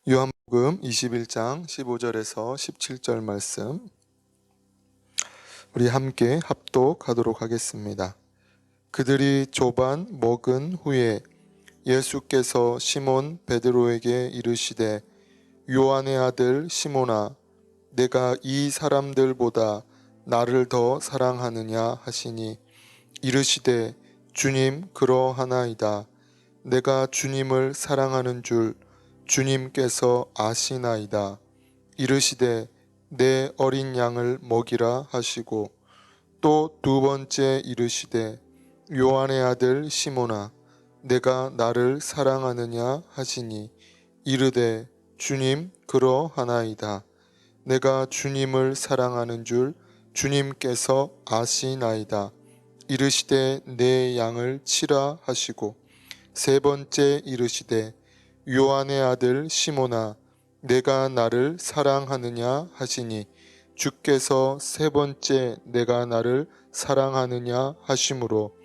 요한복음 21장 15절에서 17절 말씀 우리 함께 합독하도록 하겠습니다. 그들이 조반 먹은 후에 예수께서 시몬 베드로에게 이르시되 요한의 아들 시몬아 내가 이 사람들보다 나를 더 사랑하느냐 하시니 이르시되 주님 그러하나이다. 내가 주님을 사랑하는 줄 주님께서 아시나이다. 이르시되 내 어린 양을 먹이라 하시고 또 두 번째 이르시되 요한의 아들 시몬아 내가 나를 사랑하느냐 하시니 이르되 주님 그러하나이다. 내가 주님을 사랑하는 줄 주님께서 아시나이다. 이르시되 내 양을 치라 하시고 세 번째 이르시되 요한의 아들 시몬아 내가 나를 사랑하느냐 하시니 주께서 세 번째 내가 나를 사랑하느냐 하심으로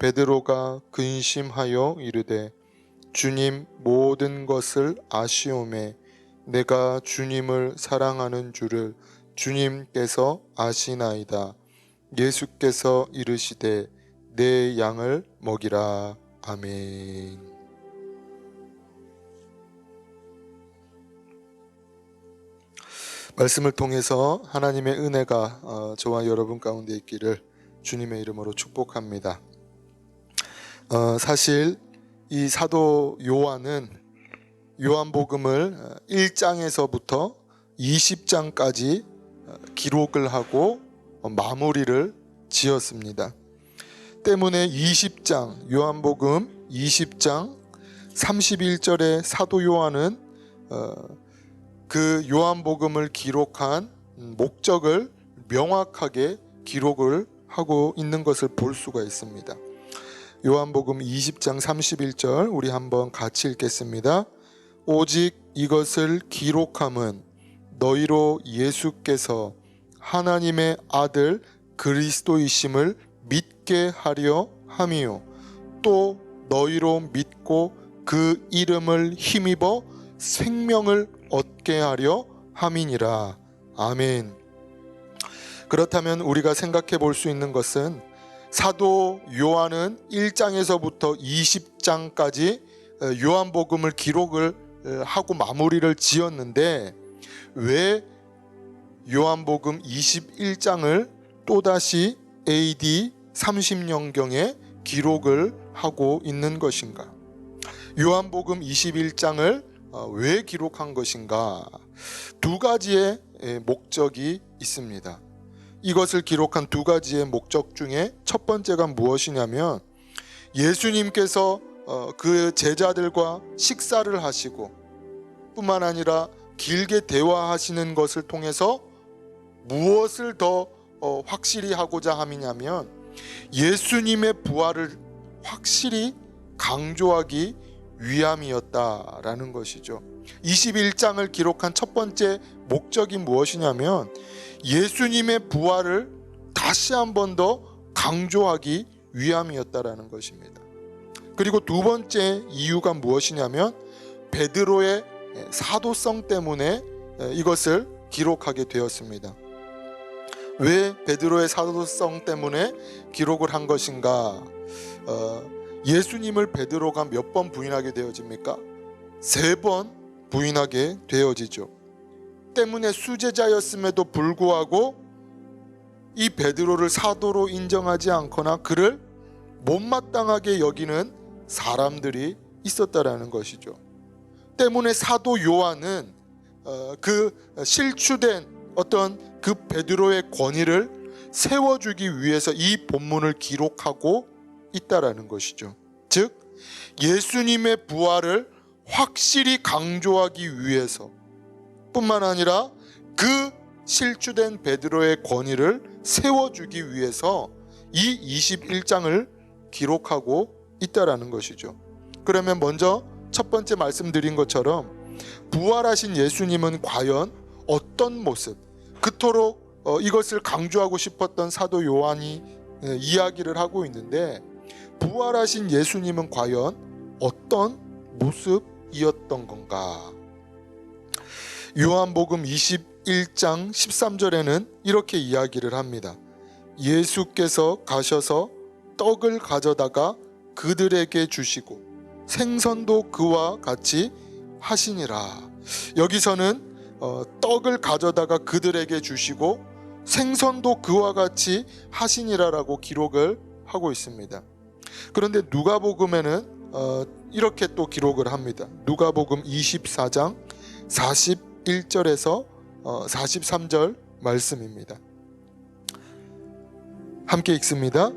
베드로가 근심하여 이르되 주님 모든 것을 아시오매 내가 주님을 사랑하는 줄을 주님께서 아시나이다. 예수께서 이르시되 내 양을 먹이라. 아멘. 말씀을 통해서 하나님의 은혜가 저와 여러분 가운데 있기를 주님의 이름으로 축복합니다. 사실 이 사도 요한은 요한복음을 1장에서부터 20장까지 기록을 하고 마무리를 지었습니다. 때문에 20장 요한복음 20장 31절의 사도 요한은 그 요한복음을 기록한 목적을 명확하게 기록을 하고 있는 것을 볼 수가 있습니다. 요한복음 20장 31절 우리 한번 같이 읽겠습니다. 오직 이것을 기록함은 너희로 예수께서 하나님의 아들 그리스도이심을 믿게 하려 함이요 또 너희로 믿고 그 이름을 힘입어 생명을 얻게 하려 함이니라. 아멘. 그렇다면 우리가 생각해 볼 수 있는 것은 사도 요한은 1장에서부터 20장까지 요한복음을 기록을 하고 마무리를 지었는데 왜 요한복음 21장을 또다시 AD 30년경에 기록을 하고 있는 것인가? 요한복음 21장을 왜 기록한 것인가? 두 가지의 목적이 있습니다. 이것을 기록한 두 가지의 목적 중에 첫 번째가 무엇이냐면 예수님께서 그 제자들과 식사를 하시고 뿐만 아니라 길게 대화하시는 것을 통해서 무엇을 더 확실히 하고자 함이냐면 예수님의 부활을 확실히 강조하기 위함이었다라는 것이죠. 21장을 기록한 첫 번째 목적이 무엇이냐면 예수님의 부활을 다시 한 번 더 강조하기 위함이었다라는 것입니다. 그리고 두 번째 이유가 무엇이냐면 베드로의 사도성 때문에 이것을 기록하게 되었습니다. 왜 베드로의 사도성 때문에 기록을 한 것인가? 예수님을 베드로가 몇 번 부인하게 되어집니까? 3번 부인하게 되어지죠. 때문에 수제자였음에도 불구하고 이 베드로를 사도로 인정하지 않거나 그를 못마땅하게 여기는 사람들이 있었다라는 것이죠. 때문에 사도 요한은 그 실추된 어떤 그 베드로의 권위를 세워주기 위해서 이 본문을 기록하고 있다라는 것이죠. 즉 예수님의 부활을 확실히 강조하기 위해서 뿐만 아니라 그 실추된 베드로의 권위를 세워주기 위해서 이 21장을 기록하고 있다라는 것이죠. 그러면 먼저 첫 번째 말씀드린 것처럼 부활하신 예수님은 과연 어떤 모습, 그토록 이것을 강조하고 싶었던 사도 요한이 이야기를 하고 있는데 부활하신 예수님은 과연 어떤 모습이었던 건가? 요한복음 21장 13절에는 이렇게 이야기를 합니다. 예수께서 가셔서 떡을 가져다가 그들에게 주시고 생선도 그와 같이 하시니라. 여기서는 떡을 가져다가 그들에게 주시고 생선도 그와 같이 하시니라라고 기록을 하고 있습니다. 그런데 누가복음에는 이렇게 또 기록을 합니다. 누가복음 24장 41절에서 43절 말씀입니다. 함께 읽습니다.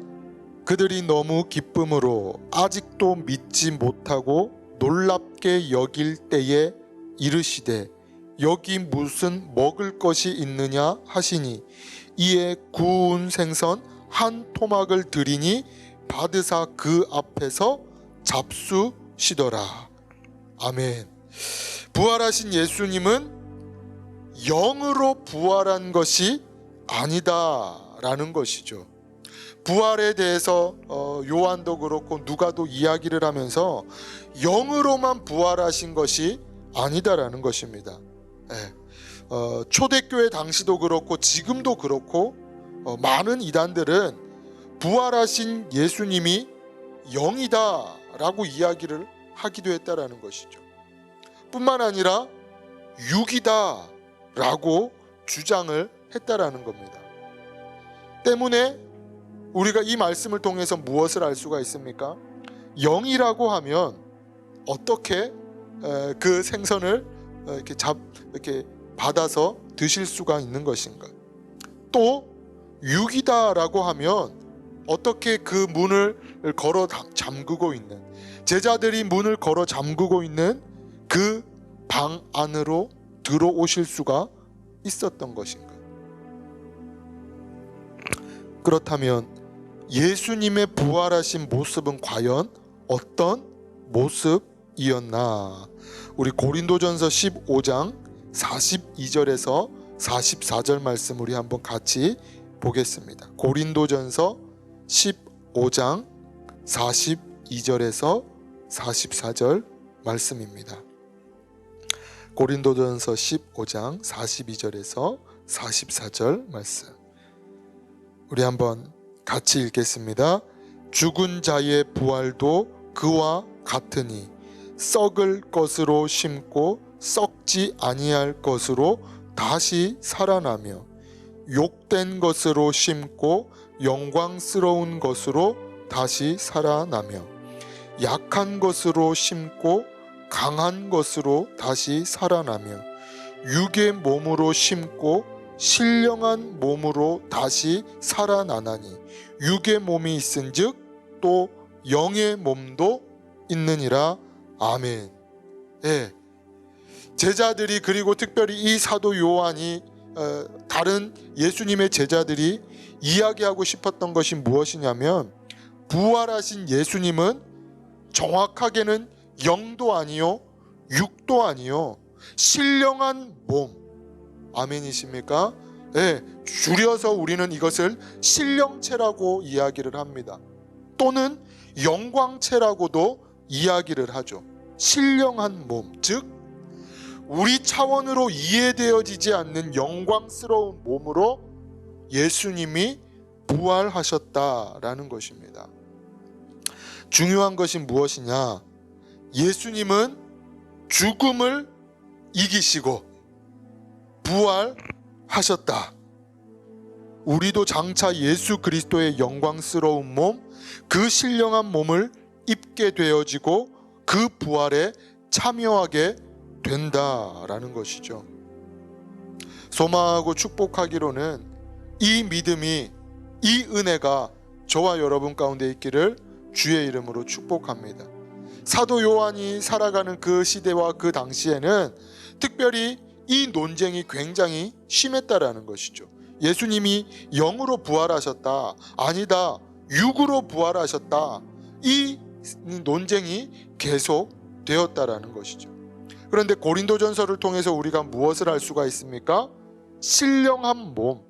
그들이 너무 기쁨으로 아직도 믿지 못하고 놀랍게 여길 때에 이르시되 여기 무슨 먹을 것이 있느냐 하시니 이에 구운 생선 한 토막을 드리니 받으사 그 앞에서 잡수시더라. 아멘. 부활하신 예수님은 영으로 부활한 것이 아니다라는 것이죠. 부활에 대해서 요한도 그렇고 누가도 이야기를 하면서 영으로만 부활하신 것이 아니다라는 것입니다. 초대교회 당시도 그렇고 지금도 그렇고 많은 이단들은 부활하신 예수님이 영이다라고 이야기를 하기도 했다라는 것이죠. 뿐만 아니라 육이다라고 주장을 했다라는 겁니다. 때문에 우리가 이 말씀을 통해서 무엇을 알 수가 있습니까? 영이라고 하면 어떻게 그 생선을 이렇게 받아서 드실 수가 있는 것인가? 또 육이다라고 하면 어떻게 그 문을 걸어 잠그고 있는, 제자들이 문을 걸어 잠그고 있는 그 방 안으로 들어오실 수가 있었던 것인가? 그렇다면 예수님의 부활하신 모습은 과연 어떤 모습이었나? 우리 고린도전서 15장 42절에서 44절 말씀 우리 한번 같이 보겠습니다. 고린도전서 15장 42절에서 44절 말씀입니다. 고린도전서 15장 42절에서 44절 말씀 우리 한번 같이 읽겠습니다. 죽은 자의 부활도 그와 같으니 썩을 것으로 심고 썩지 아니할 것으로 다시 살아나며 욕된 것으로 심고 영광스러운 것으로 다시 살아나며 약한 것으로 심고 강한 것으로 다시 살아나며 육의 몸으로 심고 신령한 몸으로 다시 살아나나니 육의 몸이 있은즉 또 영의 몸도 있느니라. 아멘. 제자들이, 그리고 특별히 이 사도 요한이 다른 예수님의 제자들이 이야기하고 싶었던 것이 무엇이냐면, 부활하신 예수님은 정확하게는 영도 아니요 육도 아니요 신령한 몸. 아멘이십니까? 줄여서 우리는 이것을 신령체라고 이야기를 합니다. 또는 영광체라고도 이야기를 하죠. 신령한 몸, 즉 우리 차원으로 이해되어지지 않는 영광스러운 몸으로 예수님이 부활하셨다라는 것입니다. 중요한 것이 무엇이냐? 예수님은 죽음을 이기시고 부활하셨다. 우리도 장차 예수 그리스도의 영광스러운 몸, 그 신령한 몸을 입게 되어지고 그 부활에 참여하게 된다라는 것이죠. 소망하고 축복하기로는 이 믿음이, 이 은혜가 저와 여러분 가운데 있기를 주의 이름으로 축복합니다. 사도 요한이 살아가는 그 시대와 그 당시에는 특별히 이 논쟁이 굉장히 심했다라는 것이죠. 예수님이 영으로 부활하셨다, 아니다, 육으로 부활하셨다, 이 논쟁이 계속 되었다라는 것이죠. 그런데 고린도전서를 통해서 우리가 무엇을 알 수가 있습니까? 신령한 몸,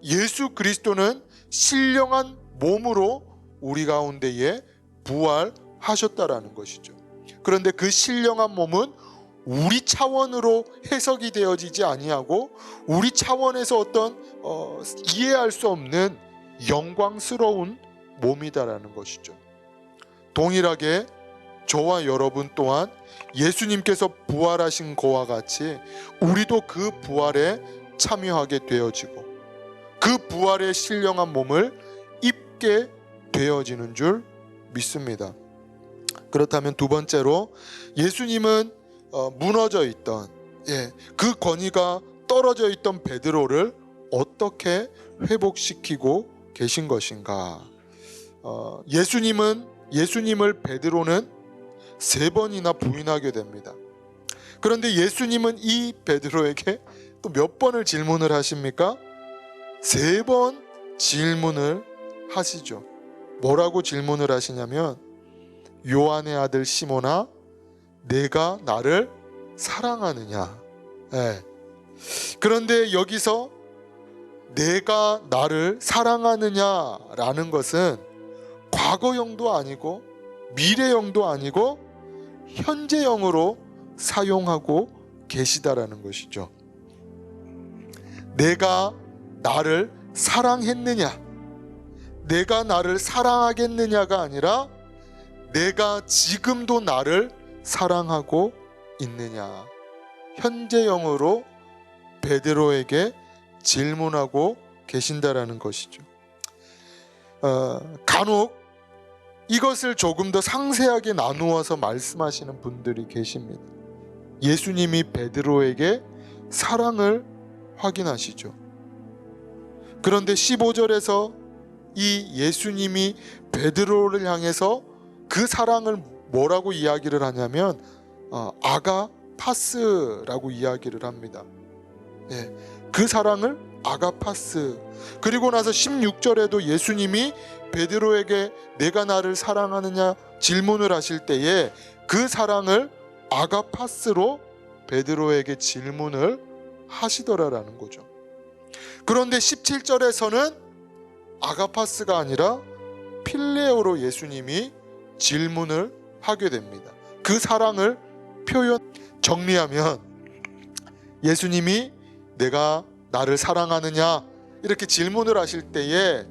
예수 그리스도는 신령한 몸으로 우리 가운데에 부활하셨다라는 것이죠. 그런데 그 신령한 몸은 우리 차원으로 해석이 되어지지 아니하고 우리 차원에서 어떤 이해할 수 없는 영광스러운 몸이다라는 것이죠. 동일하게 저와 여러분 또한 예수님께서 부활하신 것과 같이 우리도 그 부활에 참여하게 되어지고 그 부활의 신령한 몸을 입게 되어지는 줄 믿습니다. 그렇다면 두 번째로 예수님은 무너져 있던 그 권위가 떨어져 있던 베드로를 어떻게 회복시키고 계신 것인가? 예수님을 베드로는 3번이나 부인하게 됩니다. 그런데 예수님은 이 베드로에게 또 몇 번을 질문을 하십니까? 3번 질문을 하시죠. 뭐라고 질문을 하시냐면, 요한의 아들 시몬아, 내가 나를 사랑하느냐? 그런데 여기서 내가 나를 사랑하느냐라는 것은 과거형도 아니고 미래형도 아니고 현재형으로 사용하고 계시다라는 것이죠. 내가 나를 사랑했느냐, 내가 나를 사랑하겠느냐가 아니라 내가 지금도 나를 사랑하고 있느냐, 현재형으로 베드로에게 질문하고 계신다라는 것이죠. 간혹 이것을 조금 더 상세하게 나누어서 말씀하시는 분들이 계십니다. 예수님이 베드로에게 사랑을 확인하시죠. 그런데 15절에서 이 예수님이 베드로를 향해서 그 사랑을 뭐라고 이야기를 하냐면 아가파스라고 이야기를 합니다. 그 사랑을 아가파스. 그리고 나서 16절에도 예수님이 베드로에게 내가 나를 사랑하느냐 질문을 하실 때에 그 사랑을 아가파스로 베드로에게 질문을 하시더라라는 거죠. 그런데 17절에서는 아가파스가 아니라 필레오로 예수님이 질문을 하게 됩니다. 그 사랑을 정리하면 예수님이 내가 나를 사랑하느냐 이렇게 질문을 하실 때에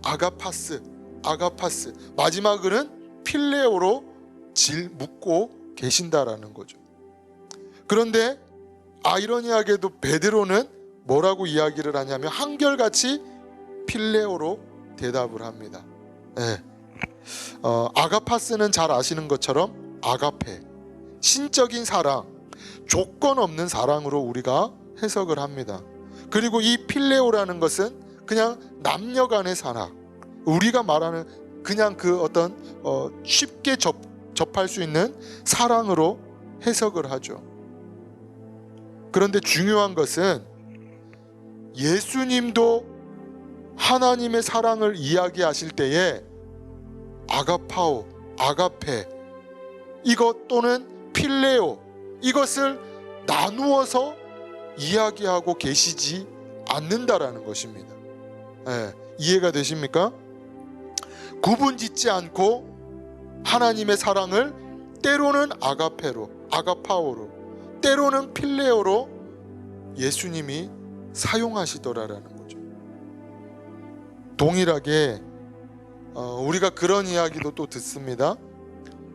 아가파스 마지막은 필레오로 묻고 계신다라는 거죠. 그런데 아이러니하게도 베드로는 뭐라고 이야기를 하냐면 한결같이 필레오로 대답을 합니다. 아가파스는 잘 아시는 것처럼 아가페, 신적인 사랑, 조건 없는 사랑으로 우리가 해석을 합니다. 그리고 이 필레오라는 것은 그냥 남녀 간의 사랑, 우리가 말하는 그냥 그 어떤 쉽게 접할 수 있는 사랑으로 해석을 하죠. 그런데 중요한 것은 예수님도 하나님의 사랑을 이야기하실 때에 아가파오, 아가페 이것 또는 필레오 이것을 나누어서 이야기하고 계시지 않는다라는 것입니다. 이해가 되십니까? 구분짓지 않고 하나님의 사랑을 때로는 아가페로, 아가파오로, 때로는 필레오로 예수님이 사용하시더라라는 거죠. 동일하게 우리가 그런 이야기도 또 듣습니다.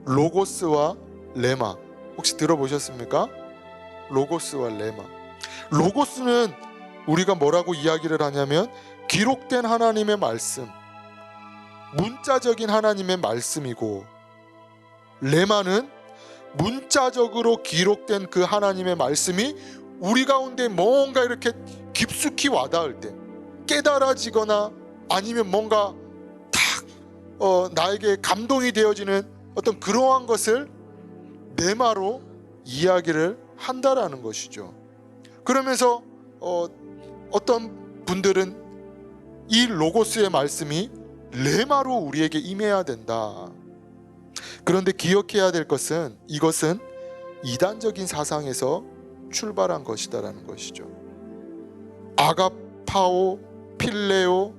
로고스와 레마, 혹시 들어보셨습니까? 로고스와 레마. 로고스는 우리가 뭐라고 이야기를 하냐면 기록된 하나님의 말씀, 문자적인 하나님의 말씀이고, 레마는 문자적으로 기록된 그 하나님의 말씀이 우리 가운데 뭔가 이렇게 깊숙이 와닿을 때, 깨달아지거나 아니면 뭔가 딱 나에게 감동이 되어지는 어떤 그러한 것을 레마로 이야기를 한다라는 것이죠. 그러면서 어떤 분들은 이 로고스의 말씀이 레마로 우리에게 임해야 된다. 그런데 기억해야 될 것은 이것은 이단적인 사상에서 출발한 것이다라는 것이죠. 아가파오, 필레오,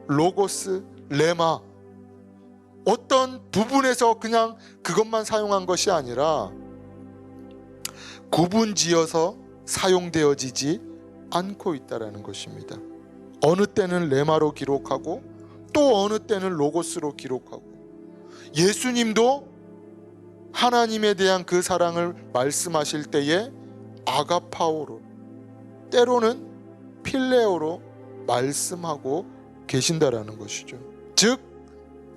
로고스, 레마 어떤 부분에서 그냥 그것만 사용한 것이 아니라 구분지어서 사용되어지지 않고 있다라는 것입니다. 어느 때는 레마로 기록하고 또 어느 때는 로고스로 기록하고, 예수님도 하나님에 대한 그 사랑을 말씀하실 때에 아가파오로, 때로는 필레오로 말씀하고 계신다라는 것이죠. 즉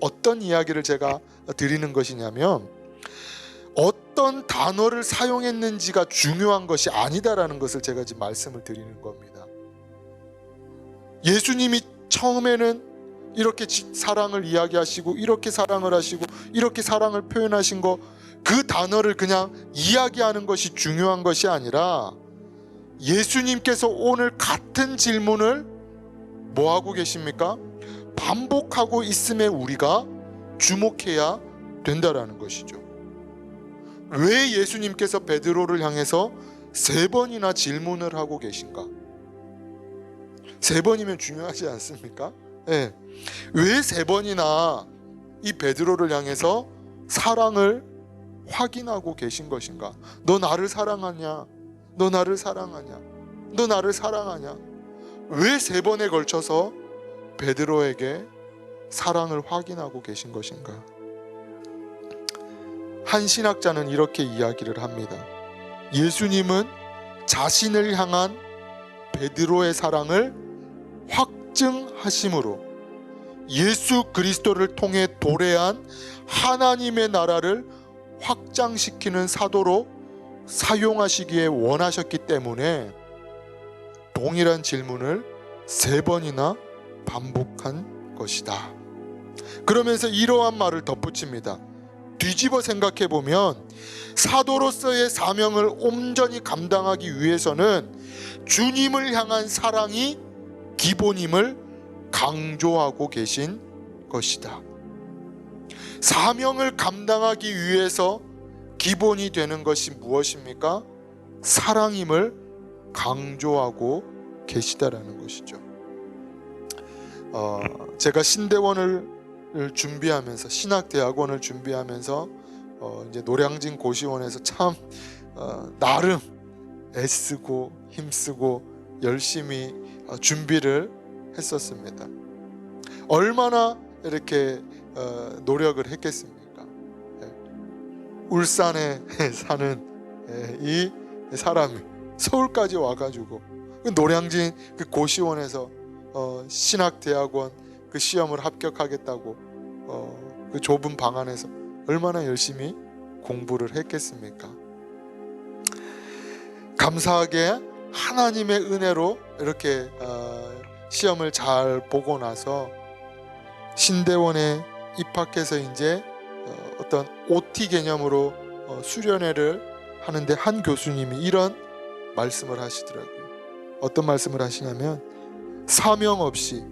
어떤 이야기를 제가 드리는 것이냐면, 어떤 단어를 사용했는지가 중요한 것이 아니다라는 것을 제가 지금 말씀을 드리는 겁니다. 예수님이 처음에는 이렇게 사랑을 이야기하시고 이렇게 사랑을 하시고 이렇게 사랑을 표현하신 거, 그 단어를 그냥 이야기하는 것이 중요한 것이 아니라, 예수님께서 오늘 같은 질문을 뭐 하고 계십니까? 반복하고 있음에 우리가 주목해야 된다라는 것이죠. 왜 예수님께서 베드로를 향해서 3번이나 질문을 하고 계신가? 3번이면 중요하지 않습니까? 네. 왜 3번이나 이 베드로를 향해서 사랑을 확인하고 계신 것인가? 너 나를 사랑하냐? 너 나를 사랑하냐? 너 나를 사랑하냐? 왜 3번에 걸쳐서 베드로에게 사랑을 확인하고 계신 것인가? 한 신학자는 이렇게 이야기를 합니다. 예수님은 자신을 향한 베드로의 사랑을 확증하심으로 예수 그리스도를 통해 도래한 하나님의 나라를 확장시키는 사도로 사용하시기에 원하셨기 때문에 동일한 질문을 3번이나 반복한 것이다. 그러면서 이러한 말을 덧붙입니다. 뒤집어 생각해 보면 사도로서의 사명을 온전히 감당하기 위해서는 주님을 향한 사랑이 기본임을 강조하고 계신 것이다. 사명을 감당하기 위해서 기본이 되는 것이 무엇입니까? 사랑임을 강조하고 계시다라는 것이죠. 제가 신대원을 준비하면서, 신학대학원을 준비하면서 이제 노량진 고시원에서 참 나름 애쓰고 힘쓰고 열심히 준비를 했었습니다. 얼마나 이렇게 노력을 했겠습니까? 울산에 사는 이 사람이 서울까지 와가지고 노량진 그 고시원에서 신학대학원 그 시험을 합격하겠다고 그 좁은 방 안에서 얼마나 열심히 공부를 했겠습니까? 감사하게 하나님의 은혜로 이렇게 시험을 잘 보고 나서 신대원에 입학해서 이제 어떤 OT 개념으로 수련회를 하는데, 한 교수님이 이런 말씀을 하시더라고요. 어떤 말씀을 하시냐면, 사명 없이,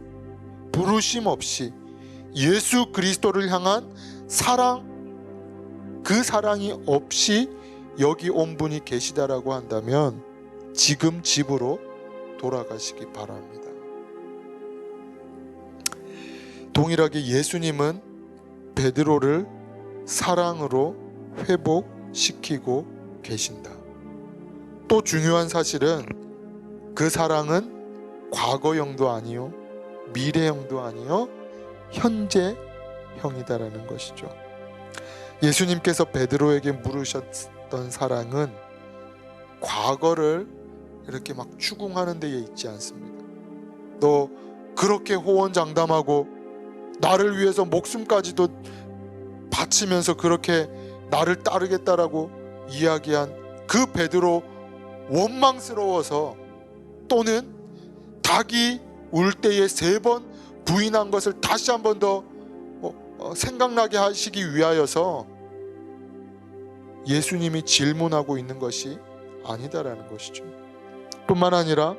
부르심 없이 예수 그리스도를 향한 사랑, 그 사랑이 없이 여기 온 분이 계시다라고 한다면 지금 집으로 돌아가시기 바랍니다. 동일하게 예수님은 베드로를 사랑으로 회복시키고 계신다. 또 중요한 사실은 그 사랑은 과거형도 아니요, 미래형도 아니요, 현재형이다라는 것이죠. 예수님께서 베드로에게 물으셨던 사랑은 과거를 이렇게 막 추궁하는 데에 있지 않습니다. 너 그렇게 호언장담하고 나를 위해서 목숨까지도 바치면서 그렇게 나를 따르겠다라고 이야기한 그 베드로, 원망스러워서, 또는 닭이 울 때에 3번 부인한 것을 다시 한 번 더 생각나게 하시기 위하여서 예수님이 질문하고 있는 것이 아니다라는 것이죠. 뿐만 아니라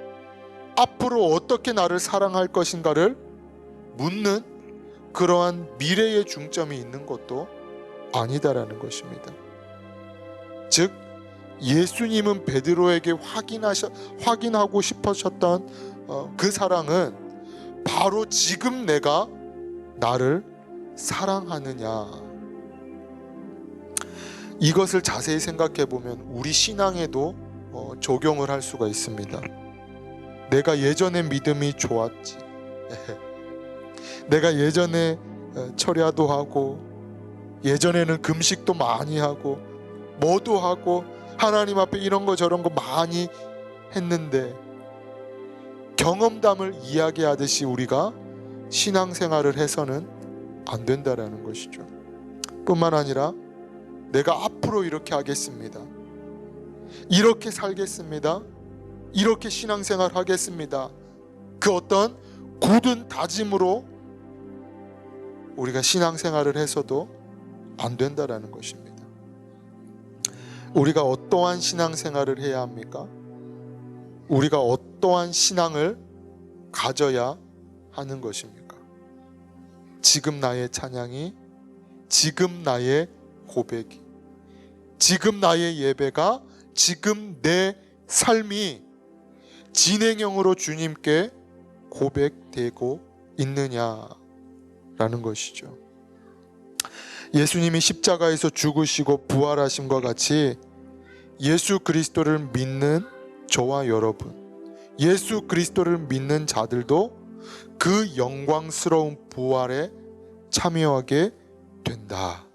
앞으로 어떻게 나를 사랑할 것인가를 묻는 그러한 미래의 중점이 있는 것도 아니다라는 것입니다. 즉 예수님은 베드로에게 확인하고 싶으셨던 그 사랑은 바로 지금 내가 나를 사랑하느냐, 이것을 자세히 생각해 보면 우리 신앙에도 적용을 할 수가 있습니다. 내가 예전에 믿음이 좋았지. 내가 예전에 철야도 하고 예전에는 금식도 많이 하고 뭐도 하고 하나님 앞에 이런 거 저런 거 많이 했는데, 경험담을 이야기하듯이 우리가 신앙생활을 해서는 안 된다라는 것이죠. 뿐만 아니라 내가 앞으로 이렇게 하겠습니다, 이렇게 살겠습니다, 이렇게 신앙생활 하겠습니다, 그 어떤 굳은 다짐으로 우리가 신앙생활을 해서도 안 된다라는 것입니다. 우리가 어떠한 신앙생활을 해야 합니까? 우리가 어떠한 신앙을 가져야 하는 것입니까? 지금 나의 찬양이, 지금 나의 고백이, 지금 나의 예배가, 지금 내 삶이 진행형으로 주님께 고백되고 있느냐라는 것이죠. 예수님이 십자가에서 죽으시고 부활하심과 같이 예수 그리스도를 믿는 저와 여러분, 예수 그리스도를 믿는 자들도 그 영광스러운 부활에 참여하게 된다.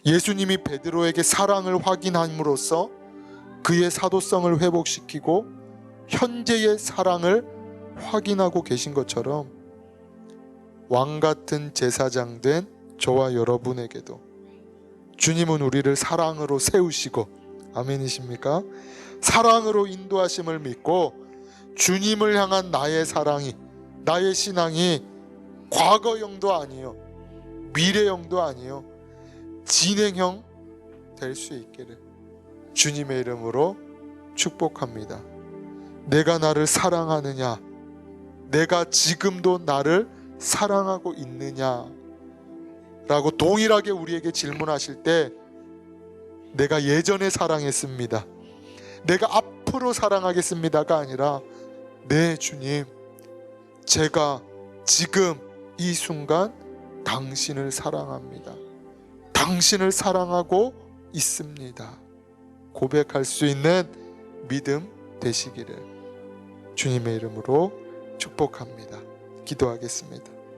예수님이 베드로에게 사랑을 확인함으로써 그의 사도성을 회복시키고 현재의 사랑을 확인하고 계신 것처럼, 왕같은 제사장 된 저와 여러분에게도 주님은 우리를 사랑으로 세우시고, 아멘이십니까? 사랑으로 인도하심을 믿고 주님을 향한 나의 사랑이, 나의 신앙이 과거형도 아니요 미래형도 아니요 진행형 될 수 있기를 주님의 이름으로 축복합니다. 내가 나를 사랑하느냐, 내가 지금도 나를 사랑하고 있느냐 라고 동일하게 우리에게 질문하실 때, 내가 예전에 사랑했습니다, 내가 앞으로 사랑하겠습니다가 아니라, 네 주님, 제가 지금 이 순간 당신을 사랑합니다, 당신을 사랑하고 있습니다 고백할 수 있는 믿음 되시기를 주님의 이름으로 축복합니다. 기도하겠습니다.